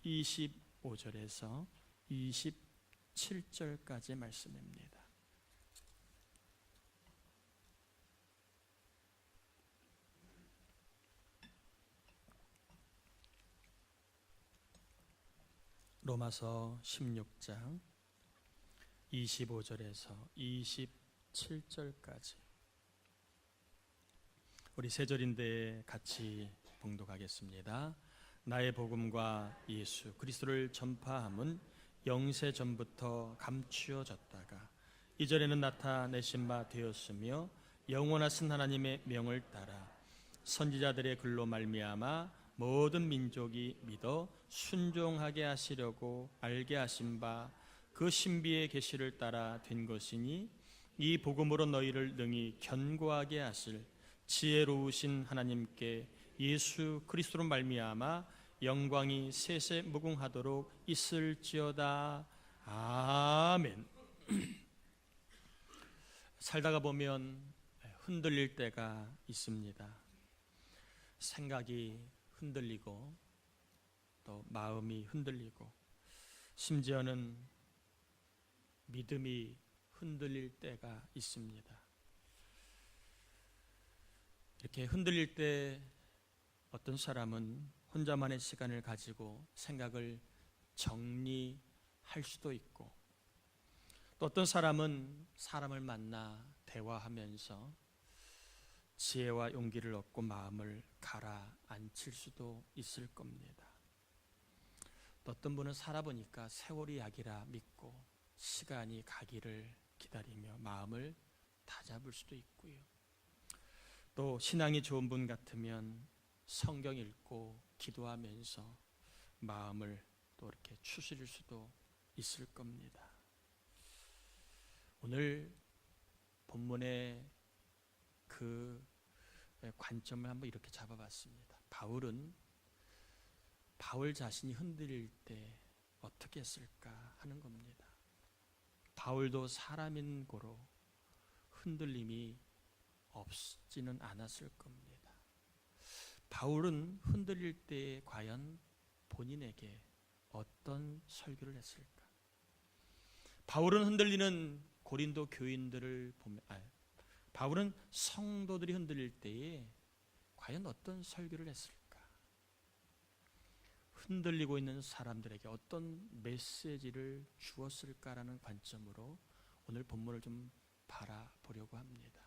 25절에서 27절까지 말씀입니다. 로마서 16장 25절에서 27절까지 우리 세 절인데 같이 봉독하겠습니다. 나의 복음과 예수 그리스도를 전파함은 영세 전부터 감추어졌다가 이전에는 나타내신 바 되었으며 영원하신 하나님의 명을 따라 선지자들의 글로 말미암아 모든 민족이 믿어 순종하게 하시려고 알게 하신 바 그 신비의 계시를 따라 된 것이니 이 복음으로 너희를 능히 견고하게 하실 지혜로우신 하나님께 예수 그리스도로 말미암아 영광이 세세 무궁하도록 있을지어다. 아멘. 살다가 보면 흔들릴 때가 있습니다. 생각이 흔들리고 또 마음이 흔들리고 심지어는 믿음이 흔들릴 때가 있습니다. 이렇게 흔들릴 때 어떤 사람은 혼자만의 시간을 가지고 생각을 정리할 수도 있고 또 어떤 사람은 사람을 만나 대화하면서 지혜와 용기를 얻고 마음을 가라앉힐 수도 있을 겁니다. 또 어떤 분은 살아보니까 세월이 약이라 믿고 시간이 가기를 기다리며 마음을 다잡을 수도 있고요. 또 신앙이 좋은 분 같으면 성경 읽고 기도하면서 마음을 또 이렇게 추스릴 수도 있을 겁니다. 오늘 본문의 그 관점을 한번 이렇게 잡아봤습니다. 바울 자신이 흔들릴 때 어떻게 했을까 하는 겁니다. 바울도 사람인 고로 흔들림이 없지는 않았을 겁니다. 바울은 흔들릴 때 과연 본인에게 어떤 설교를 했을까? 바울은 흔들리는 고린도 교인들을 보면 바울은 성도들이 흔들릴 때에 과연 어떤 설교를 했을까? 흔들리고 있는 사람들에게 어떤 메시지를 주었을까라는 관점으로 오늘 본문을 좀 바라보려고 합니다.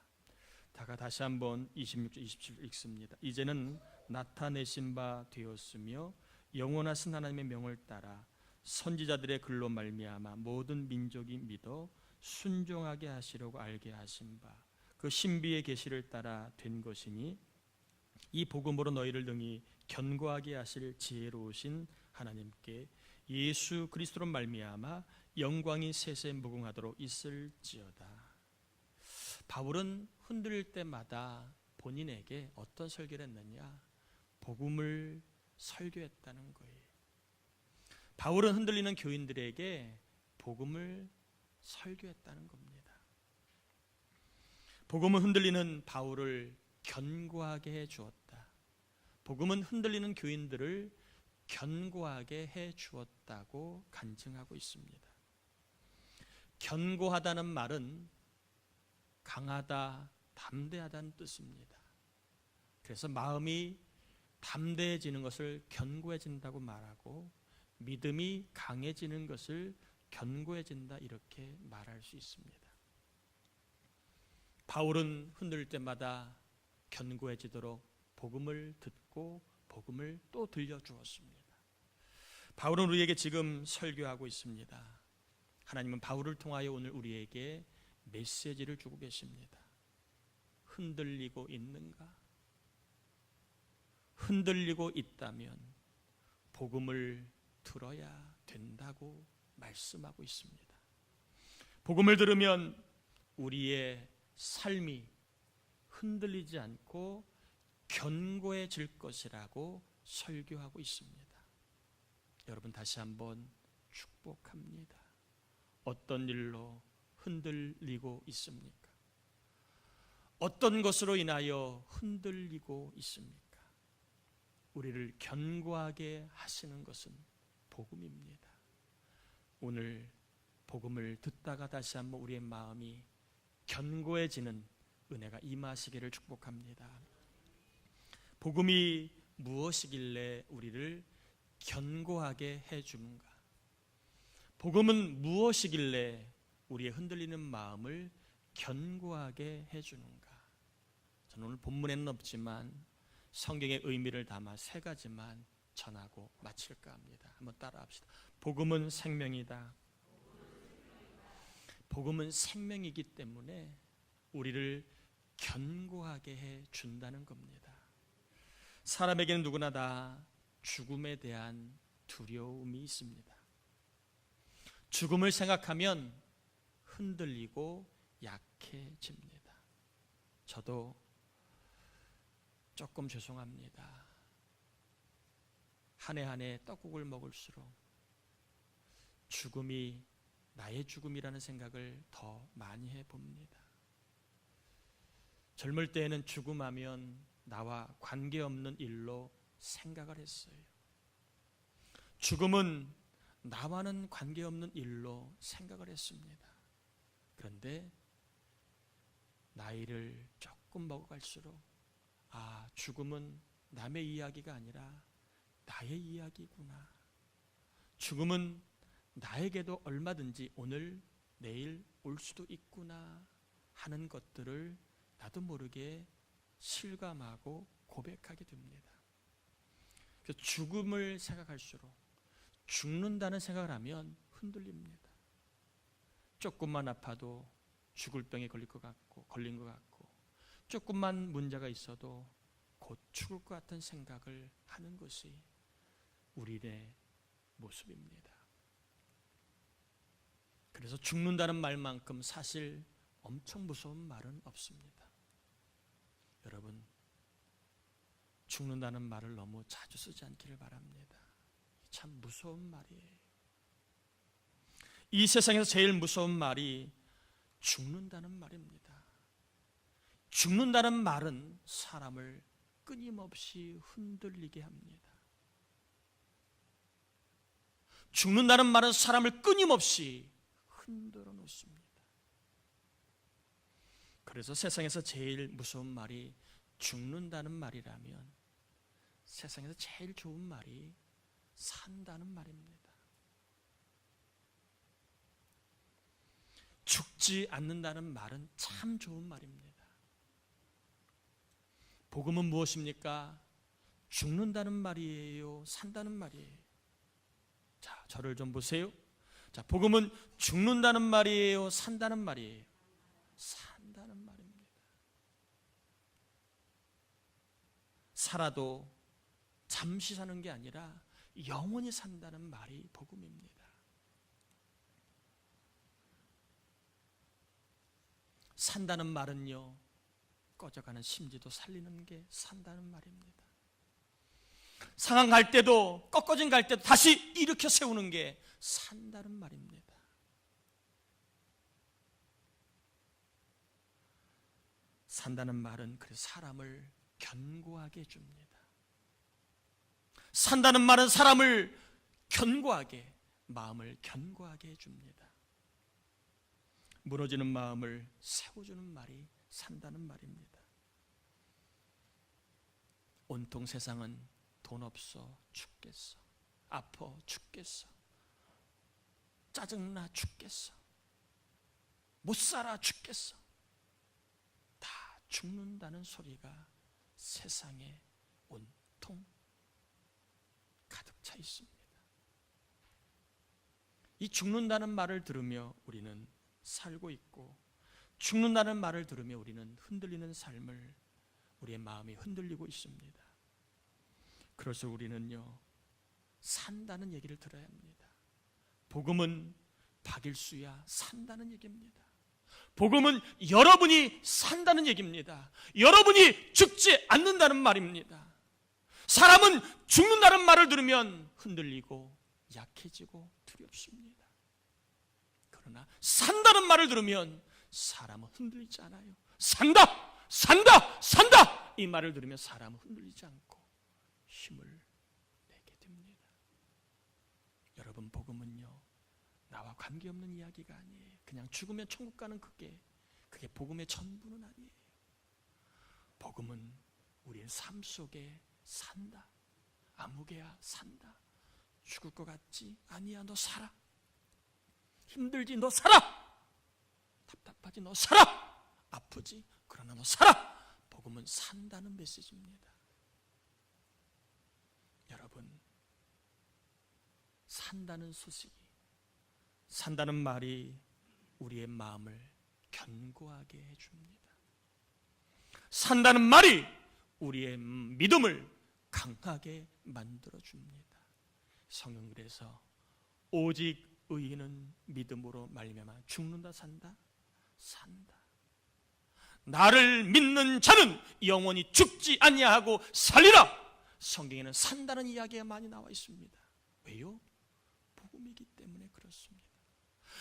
다시 한번 26절 27절 읽습니다. 이제는 나타내신 바 되었으며 영원하신 하나님의 명을 따라 선지자들의 글로 말미암아 모든 민족이 믿어 순종하게 하시려고 알게 하신 바 그 신비의 계시를 따라 된 것이니 이 복음으로 너희를 능히 견고하게 하실 지혜로우신 하나님께 예수 그리스도로 말미암아 영광이 세세 무궁하도록 있을지어다. 바울은 흔들릴 때마다 본인에게 어떤 설교를 했느냐? 복음을 설교했다는 거예요. 바울은 흔들리는 교인들에게 복음을 설교했다는 겁니다. 복음은 흔들리는 바울을 견고하게 해 주었다. 복음은 흔들리는 교인들을 견고하게 해 주었다고 간증하고 있습니다. 견고하다는 말은 강하다, 담대하다는 뜻입니다. 그래서 마음이 담대해지는 것을 견고해진다고 말하고 믿음이 강해지는 것을 견고해진다 이렇게 말할 수 있습니다. 바울은 흔들릴 때마다 견고해지도록 복음을 듣고 복음을 또 들려주었습니다. 바울은 우리에게 지금 설교하고 있습니다. 하나님은 바울을 통하여 오늘 우리에게 메시지를 주고 계십니다. 흔들리고 있는가? 흔들리고 있다면 복음을 들어야 된다고 말씀하고 있습니다. 복음을 들으면 우리의 삶이 흔들리지 않고 견고해질 것이라고 설교하고 있습니다. 여러분 다시 한번 축복합니다. 어떤 일로 흔들리고 있습니까? 어떤 것으로 인하여 흔들리고 있습니까? 우리를 견고하게 하시는 것은 복음입니다. 오늘 복음을 듣다가 다시 한번 우리의 마음이 견고해지는 은혜가 임하시기를 축복합니다. 복음이 무엇이길래 우리를 견고하게 해주는가? 복음은 무엇이길래 우리의 흔들리는 마음을 견고하게 해주는가? 저는 오늘 본문에는 없지만 성경의 의미를 담아 세 가지만 전하고 마칠까 합니다. 한번 따라합시다. 복음은 생명이다. 복음은 생명이기 때문에 우리를 견고하게 해준다는 겁니다. 사람에게는 누구나 다 죽음에 대한 두려움이 있습니다. 죽음을 생각하면 흔들리고 약해집니다. 저도 조금 죄송합니다. 한 해 한 해 떡국을 먹을수록 죽음이 나의 죽음이라는 생각을 더 많이 해봅니다. 젊을 때에는 죽음하면 나와 관계없는 일로 생각을 했어요. 죽음은 나와는 관계없는 일로 생각을 했습니다. 그런데 나이를 조금 먹어갈수록 죽음은 남의 이야기가 아니라 나의 이야기구나. 죽음은 나에게도 얼마든지 오늘 내일 올 수도 있구나 하는 것들을 나도 모르게 실감하고 고백하게 됩니다. 그래서 죽음을 생각할수록, 죽는다는 생각을 하면 흔들립니다. 조금만 아파도 죽을 병에 걸린 것 같고, 조금만 문제가 있어도 곧 죽을 것 같은 생각을 하는 것이 우리의 모습입니다. 그래서 죽는다는 말만큼 사실 엄청 무서운 말은 없습니다. 여러분, 죽는다는 말을 너무 자주 쓰지 않기를 바랍니다. 참 무서운 말이에요. 이 세상에서 제일 무서운 말이 죽는다는 말입니다. 죽는다는 말은 사람을 끊임없이 흔들리게 합니다. 죽는다는 말은 사람을 끊임없이 흔들어 놓습니다. 그래서 세상에서 제일 무서운 말이 죽는다는 말이라면 세상에서 제일 좋은 말이 산다는 말입니다. 죽지 않는다는 말은 참 좋은 말입니다. 복음은 무엇입니까? 죽는다는 말이에요? 산다는 말이에요? 자, 저를 좀 보세요. 자, 복음은 죽는다는 말이에요? 산다는 말이에요? 산다는 말입니다. 살아도 잠시 사는 게 아니라 영원히 산다는 말이 복음입니다. 산다는 말은요, 꺼져가는 심지도 살리는 게 산다는 말입니다. 상한 갈 때도, 꺾어진 갈 때도 다시 일으켜 세우는 게 산다는 말입니다. 산다는 말은 그래서 사람을 견고하게 해줍니다. 산다는 말은 사람을 견고하게, 마음을 견고하게 해줍니다. 무너지는 마음을 세워주는 말이 산다는 말입니다. 온통 세상은 돈 없어 죽겠어, 아파 죽겠어, 짜증나 죽겠어, 못 살아 죽겠어, 다 죽는다는 소리가 세상에 온통 가득 차 있습니다. 이 죽는다는 말을 들으며 우리는 살고 있고, 죽는다는 말을 들으며 우리는 흔들리는 삶을, 우리의 마음이 흔들리고 있습니다. 그래서 우리는요, 산다는 얘기를 들어야 합니다. 복음은 박일수야 산다는 얘기입니다. 복음은 여러분이 산다는 얘기입니다. 여러분이 죽지 않는다는 말입니다. 사람은 죽는다는 말을 들으면 흔들리고 약해지고 두렵습니다. 그러나 산다는 말을 들으면 사람은 흔들리지 않아요. 산다! 산다! 산다! 이 말을 들으면 사람은 흔들리지 않고 힘을 내게 됩니다. 여러분, 복음은요, 나와 관계없는 이야기가 아니에요. 그냥 죽으면 천국 가는 그게 복음의 전부는 아니에요. 복음은 우리의 삶 속에 산다. 아무개야 산다. 죽을 것 같지? 아니야, 너 살아. 힘들지? 너 살아. 답답하지? 너 살아. 아프지? 그러나 너 살아. 복음은 산다는 메시지입니다. 여러분, 산다는 소식이, 산다는 말이 우리의 마음을 견고하게 해줍니다. 산다는 말이 우리의 믿음을 강하게 만들어줍니다. 성경 그래서 오직 의인은 믿음으로 말미암아 죽는다 산다? 산다. 나를 믿는 자는 영원히 죽지 아니하고 살리라. 성경에는 산다는 이야기가 많이 나와 있습니다. 왜요? 복음이기 때문에 그렇습니다.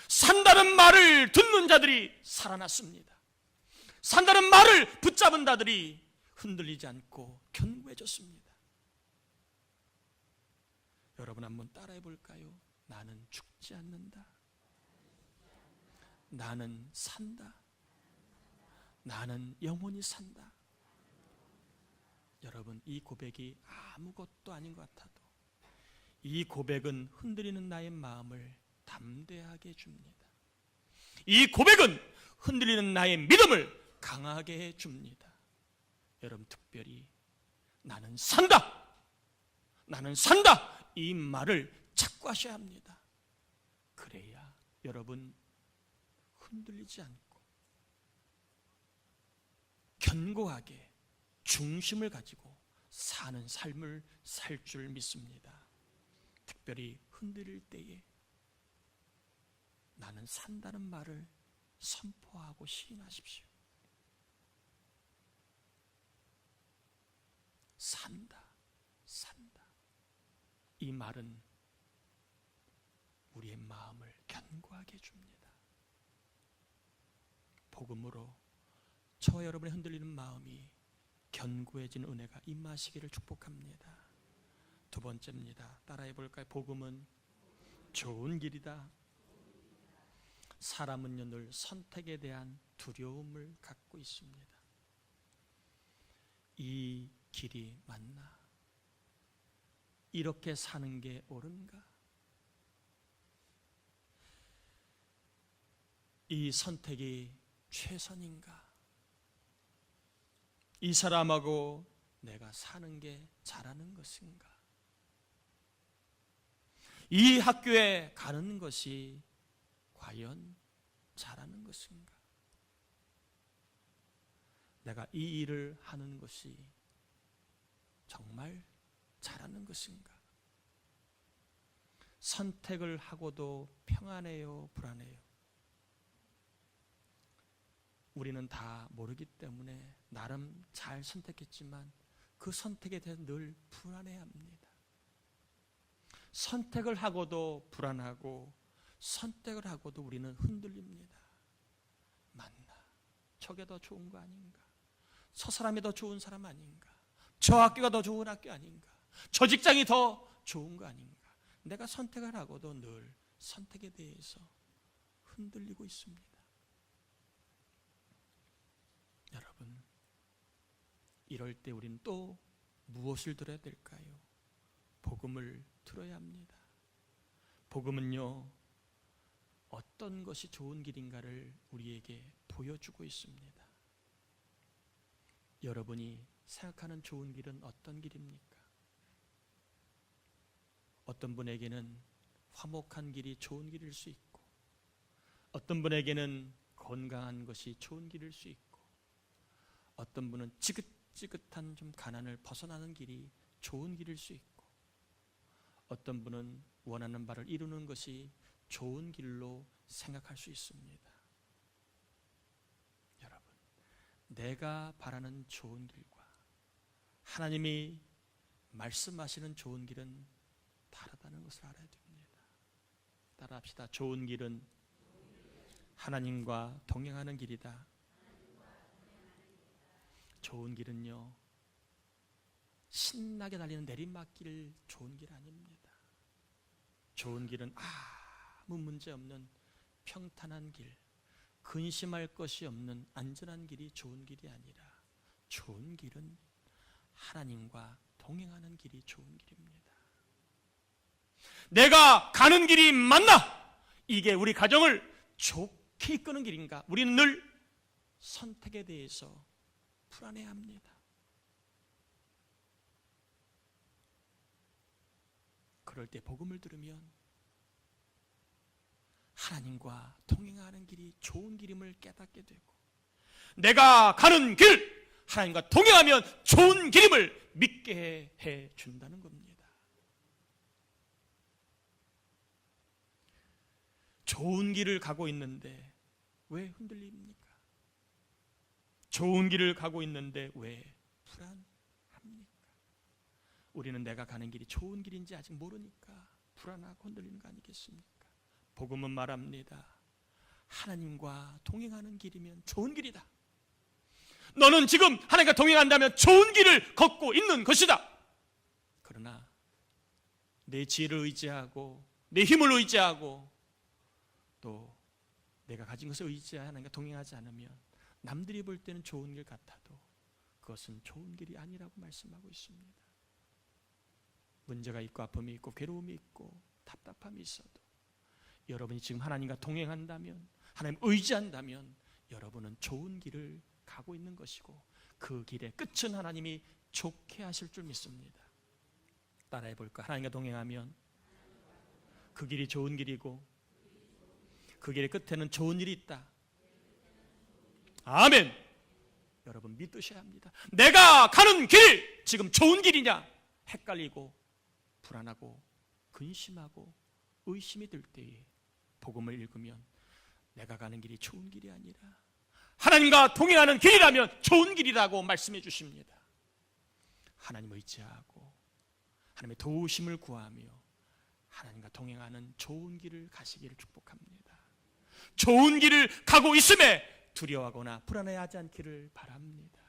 산다는 말을 듣는 자들이 살아났습니다. 산다는 말을 붙잡은 자들이 흔들리지 않고 견고해졌습니다. 여러분 한번 따라해 볼까요? 나는 죽지 않는다. 나는 산다. 나는 영원히 산다. 여러분, 이 고백이 아무것도 아닌 것 같아도 이 고백은 흔들리는 나의 마음을 담대하게 해줍니다. 이 고백은 흔들리는 나의 믿음을 강하게 해줍니다. 여러분, 특별히 나는 산다. 나는 산다. 이 말을 찾고 하셔야 합니다. 그래야 여러분 흔들리지 않고 견고하게 중심을 가지고 사는 삶을 살 줄 믿습니다. 특별히 흔들릴 때에 나는 산다는 말을 선포하고 시인하십시오. 산다, 산다. 이 말은 우리의 마음을 견고하게 해줍니다. 복음으로 저와 여러분의 흔들리는 마음이 견고해진 은혜가 임하시기를 축복합니다. 두 번째입니다. 따라해 볼까요? 복음은 좋은 길이다. 사람은요, 늘 선택에 대한 두려움을 갖고 있습니다. 이 길이 맞나? 이렇게 사는 게 옳은가? 이 선택이 최선인가? 이 사람하고 내가 사는 게 잘하는 것인가? 이 학교에 가는 것이 과연 잘하는 것인가? 내가 이 일을 하는 것이 정말 잘하는 것인가? 선택을 하고도 평안해요, 불안해요? 우리는 다 모르기 때문에 나름 잘 선택했지만 그 선택에 대해서 늘 불안해합니다. 선택을 하고도 불안하고 선택을 하고도 우리는 흔들립니다. 맞나? 저게 더 좋은 거 아닌가? 저 사람이 더 좋은 사람 아닌가? 저 학교가 더 좋은 학교 아닌가? 저 직장이 더 좋은 거 아닌가? 내가 선택을 하고도 늘 선택에 대해서 흔들리고 있습니다. 여러분, 이럴 때 우리는 또 무엇을 들어야 될까요? 복음을 들어야 합니다. 복음은요, 어떤 것이 좋은 길인가를 우리에게 보여주고 있습니다. 여러분이 생각하는 좋은 길은 어떤 길입니까? 어떤 분에게는 화목한 길이 좋은 길일 수 있고, 어떤 분에게는 건강한 것이 좋은 길일 수 있고, 어떤 분은 지긋지긋한 좀 가난을 벗어나는 길이 좋은 길일 수 있고, 어떤 분은 원하는 바를 이루는 것이 좋은 길로 생각할 수 있습니다. 여러분, 내가 바라는 좋은 길과 하나님이 말씀하시는 좋은 길은 다르다는 것을 알아야 됩니다. 따라합시다. 좋은 길은 하나님과 동행하는 길이다. 좋은 길은요, 신나게 달리는 내리막길 좋은 길 아닙니다. 좋은 길은 아무 문제 없는 평탄한 길, 근심할 것이 없는 안전한 길이 좋은 길이 아니라, 좋은 길은 하나님과 동행하는 길이 좋은 길입니다. 내가 가는 길이 맞나? 이게 우리 가정을 좋게 이끄는 길인가? 우리는 늘 선택에 대해서 불안해합니다. 그럴 때 복음을 들으면 하나님과 동행하는 길이 좋은 길임을 깨닫게 되고, 내가 가는 길, 하나님과 동행하면 좋은 길임을 믿게 해 준다는 겁니다. 좋은 길을 가고 있는데 왜 흔들립니까? 좋은 길을 가고 있는데 왜 불안합니까? 우리는 내가 가는 길이 좋은 길인지 아직 모르니까 불안하고 흔들리는 거 아니겠습니까? 복음은 말합니다. 하나님과 동행하는 길이면 좋은 길이다. 너는 지금 하나님과 동행한다면 좋은 길을 걷고 있는 것이다. 그러나 내 지혜를 의지하고 내 힘을 의지하고 또 내가 가진 것을 의지하여 하나님과 동행하지 않으면 남들이 볼 때는 좋은 길 같아도 그것은 좋은 길이 아니라고 말씀하고 있습니다. 문제가 있고 아픔이 있고 괴로움이 있고 답답함이 있어도 여러분이 지금 하나님과 동행한다면, 하나님 의지한다면 여러분은 좋은 길을 가고 있는 것이고 그 길의 끝은 하나님이 좋게 하실 줄 믿습니다. 따라해 볼까? 하나님과 동행하면 그 길이 좋은 길이고 그 길의 끝에는 좋은 일이 있다. 아멘. 여러분 믿으셔야 합니다. 내가 가는 길 지금 좋은 길이냐? 헷갈리고 불안하고 근심하고 의심이 들 때에 복음을 읽으면 내가 가는 길이 좋은 길이 아니라 하나님과 동행하는 길이라면 좋은 길이라고 말씀해 주십니다. 하나님 의지하고 하나님의 도우심을 구하며 하나님과 동행하는 좋은 길을 가시기를 축복합니다. 좋은 길을 가고 있음에 두려워하거나 불안해하지 않기를 바랍니다.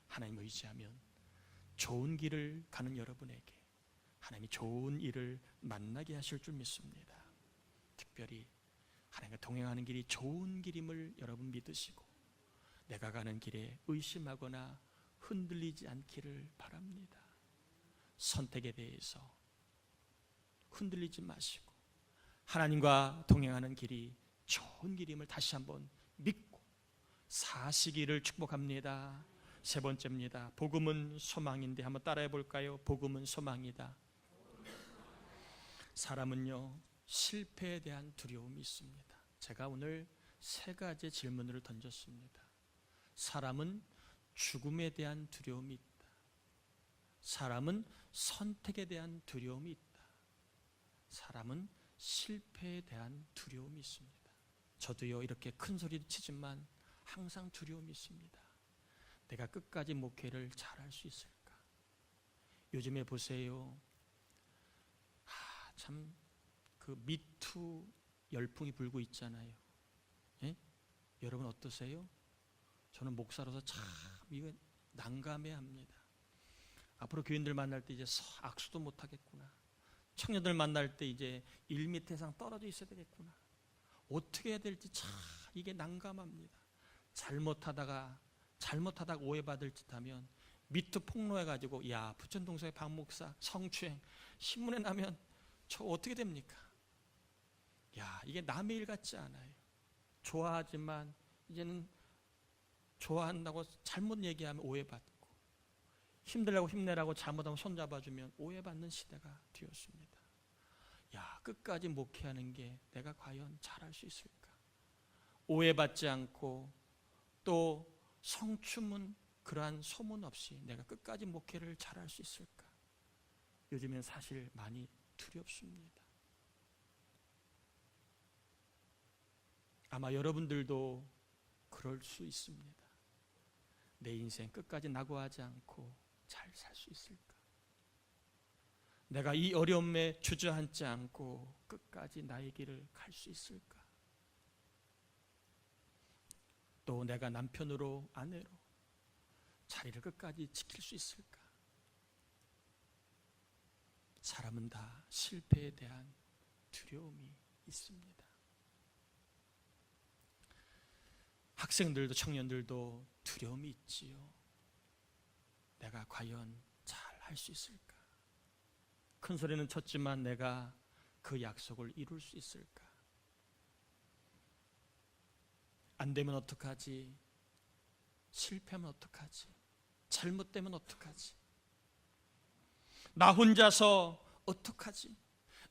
하나님 의지하면 좋은 길을 가는 여러분에게 하나님이 좋은 일을 만나게 하실 줄 믿습니다. 특별히 하나님과 동행하는 길이 좋은 길임을 여러분 믿으시고 내가 가는 길에 의심하거나 흔들리지 않기를 바랍니다. 선택에 대해서 흔들리지 마시고 하나님과 동행하는 길이 좋은 길임을 다시 한번 믿고 사시기를 축복합니다. 세 번째입니다. 복음은 소망인데 한번 따라해 볼까요? 복음은 소망이다. 사람은요 실패에 대한 두려움이 있습니다. 제가 오늘 세 가지 질문을 던졌습니다. 사람은 죽음에 대한 두려움이 있다. 사람은 선택에 대한 두려움이 있다. 사람은 실패에 대한 두려움이 있습니다. 저도요 이렇게 큰 소리도 치지만 항상 두려움이 있습니다. 내가 끝까지 목회를 잘할 수 있을까? 요즘에 보세요. 참 그 미투 열풍이 불고 있잖아요. 예? 여러분 어떠세요? 저는 목사로서 참 이거 난감해합니다. 앞으로 교인들 만날 때 이제 악수도 못 하겠구나. 청년들 만날 때 이제 1m 이상 떨어져 있어야 되겠구나. 어떻게 해야 될지 참 이게 난감합니다. 잘못하다가 오해받을 짓 하면 미투 폭로해가지고 야 부천동서의 박 목사 성추행 신문에 나면 저 어떻게 됩니까? 야 이게 남의 일 같지 않아요. 좋아하지만 이제는 좋아한다고 잘못 얘기하면 오해받고 힘들라고 힘내라고 잘못하면 손잡아주면 오해받는 시대가 되었습니다. 야 끝까지 목회하는 게 내가 과연 잘할 수 있을까? 오해받지 않고 또 성추문 그러한 소문 없이 내가 끝까지 목회를 잘할 수 있을까? 요즘엔 사실 많이 두렵습니다. 아마 여러분들도 그럴 수 있습니다. 내 인생 끝까지 낙오하지 않고 잘 살 수 있을까? 내가 이 어려움에 주저앉지 않고 끝까지 나의 길을 갈 수 있을까? 또 내가 남편으로 아내로 자리를 끝까지 지킬 수 있을까? 사람은 다 실패에 대한 두려움이 있습니다. 학생들도 청년들도 두려움이 있지요. 내가 과연 잘 할 수 있을까? 큰 소리는 쳤지만 내가 그 약속을 이룰 수 있을까? 안 되면 어떡하지? 실패하면 어떡하지? 잘못되면 어떡하지? 나 혼자서 어떡하지?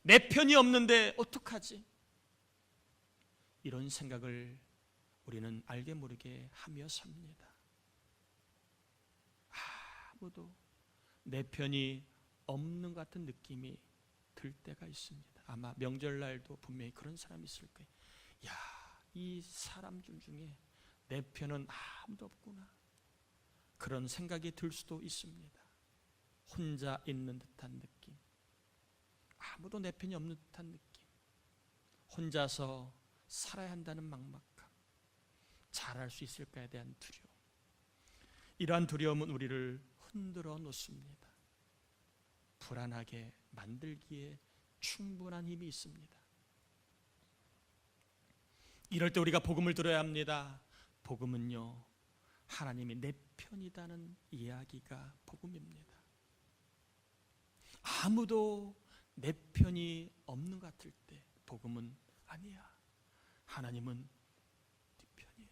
내 편이 없는데 어떡하지? 이런 생각을 우리는 알게 모르게 하며 삽니다. 아무도 내 편이 없는 것 같은 느낌이 들 때가 있습니다. 아마 명절날도 분명히 그런 사람이 있을 거예요. 야, 이 사람 중에 내 편은 아무도 없구나. 그런 생각이 들 수도 있습니다. 혼자 있는 듯한 느낌, 아무도 내 편이 없는 듯한 느낌, 혼자서 살아야 한다는 막막함, 잘할 수 있을까에 대한 두려움. 이러한 두려움은 우리를 흔들어 놓습니다. 불안하게 만들기에 충분한 힘이 있습니다. 이럴 때 우리가 복음을 들어야 합니다. 복음은요, 하나님이 내 편이다는 이야기가 복음입니다. 아무도 내 편이 없는 것 같을 때 복음은 아니야. 하나님은 네 편이야.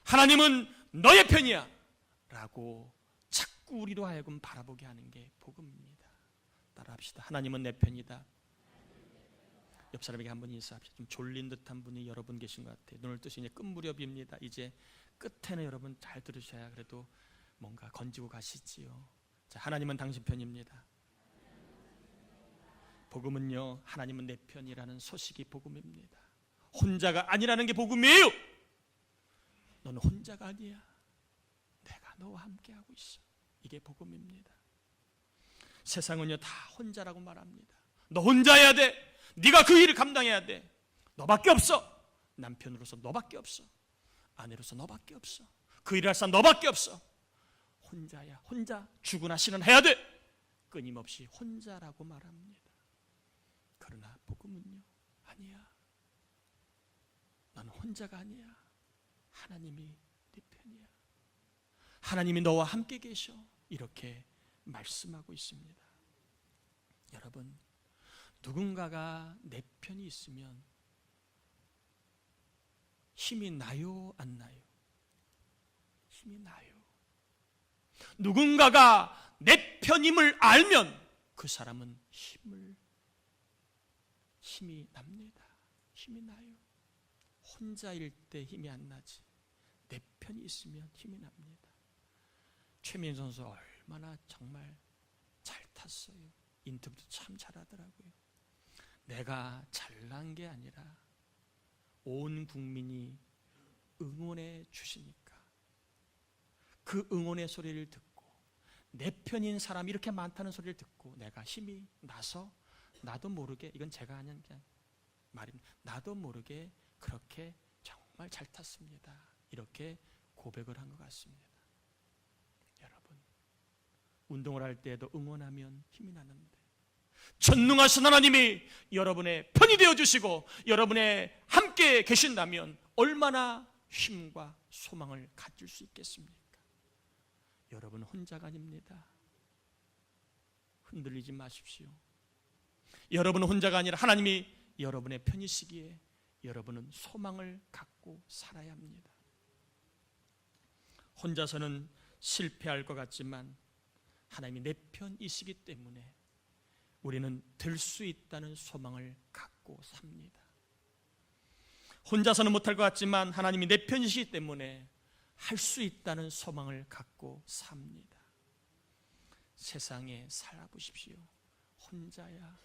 하나님은 너의 편이야 라고 자꾸 우리로 하여금 바라보게 하는 게 복음입니다. 따라합시다. 하나님은 내 편이다. 옆 사람에게 한번 인사합시다. 좀 졸린 듯한 분이 여러분 계신 것 같아요. 눈을 뜨시 이제 끝 무렵입니다. 이제 끝에는 여러분 잘 들으셔야 그래도 뭔가 건지고 가시지요. 자, 하나님은 당신 편입니다. 복음은요, 하나님은 내 편이라는 소식이 복음입니다. 혼자가 아니라는 게 복음이에요. 너는 혼자가 아니야. 내가 너와 함께하고 있어. 이게 복음입니다. 세상은요 다 혼자라고 말합니다. 너 혼자 해야 돼. 네가 그 일을 감당해야 돼. 너밖에 없어. 남편으로서 너밖에 없어. 아내로서 너밖에 없어. 그 일을 할 사람 너밖에 없어. 혼자야. 혼자 죽으나 시는 해야 돼. 끊임없이 혼자라고 말합니다. 그러나 복음은요, 아니야. 넌 혼자가 아니야. 하나님이 네 편이야. 하나님이 너와 함께 계셔. 이렇게 말씀하고 있습니다. 여러분, 누군가가 내 편이 있으면 힘이 나요, 안 나요? 힘이 나요. 누군가가 내 편임을 알면 그 사람은 힘이 납니다. 힘이 나요. 혼자일 때 힘이 안 나지, 내 편이 있으면 힘이 납니다. 최민희 선수 얼마나 정말 잘 탔어요. 인터뷰도 참 잘하더라고요. 내가 잘난 게 아니라 온 국민이 응원해 주시니까 그 응원의 소리를 듣고 내 편인 사람이 이렇게 많다는 소리를 듣고 내가 힘이 나서 나도 모르게, 이건 제가 하는 게 말입니다. 나도 모르게 그렇게 정말 잘 탔습니다. 이렇게 고백을 한 것 같습니다. 여러분, 운동을 할 때에도 응원하면 힘이 나는데 전능하신 하나님이 여러분의 편이 되어주시고 여러분의 함께 계신다면 얼마나 힘과 소망을 가질 수 있겠습니까? 여러분 혼자가 아닙니다. 흔들리지 마십시오. 여러분은 혼자가 아니라 하나님이 여러분의 편이시기에 여러분은 소망을 갖고 살아야 합니다. 혼자서는 실패할 것 같지만 하나님이 내 편이시기 때문에 우리는 될 수 있다는 소망을 갖고 삽니다. 혼자서는 못할 것 같지만 하나님이 내 편이시기 때문에 할 수 있다는 소망을 갖고 삽니다. 세상에 살아보십시오. 혼자야,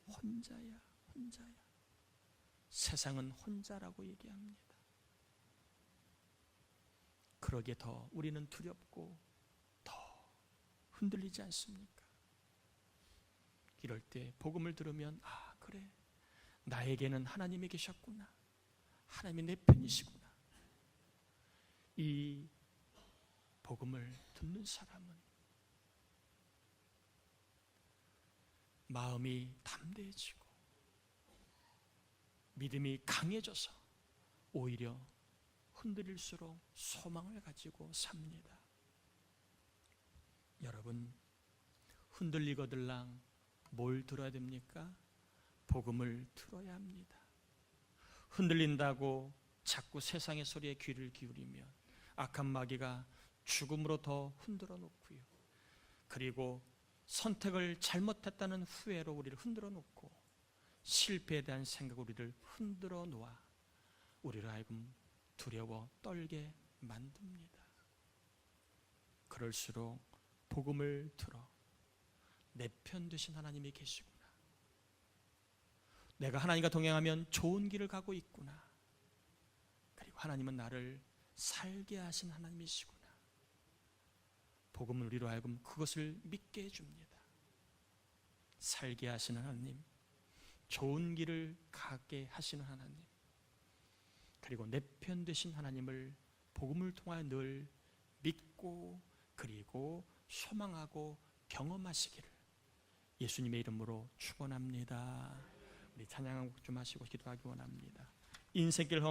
혼자야, 혼자야. 세상은 혼자라고 얘기합니다. 그러기에 더 우리는 두렵고 더 흔들리지 않습니까? 이럴 때 복음을 들으면 아, 그래, 나에게는 하나님이 계셨구나. 하나님이 내 편이시구나. 이 복음을 듣는 사람은 마음이 담대해지고 믿음이 강해져서 오히려 흔들릴수록 소망을 가지고 삽니다. 여러분, 흔들리거들랑 뭘 들어야 됩니까? 복음을 들어야 합니다. 흔들린다고 자꾸 세상의 소리에 귀를 기울이면 악한 마귀가 죽음으로 더 흔들어 놓고요. 그리고 선택을 잘못했다는 후회로 우리를 흔들어 놓고 실패에 대한 생각으로 우리를 흔들어 놓아 우리를 하여금 두려워 떨게 만듭니다. 그럴수록 복음을 들어 내 편 되신 하나님이 계시구나. 내가 하나님과 동행하면 좋은 길을 가고 있구나. 그리고 하나님은 나를 살게 하신 하나님이시구나. 복음은 우리로 하여금 그것을 믿게 해줍니다. 살게 하시는 하나님, 좋은 길을 가게 하시는 하나님, 그리고 내 편 되신 하나님을 복음을 통하여 늘 믿고 그리고 소망하고 경험하시기를 예수님의 이름으로 축원합니다. 우리 찬양한 곡 좀 하시고 기도하기 원합니다. 인생길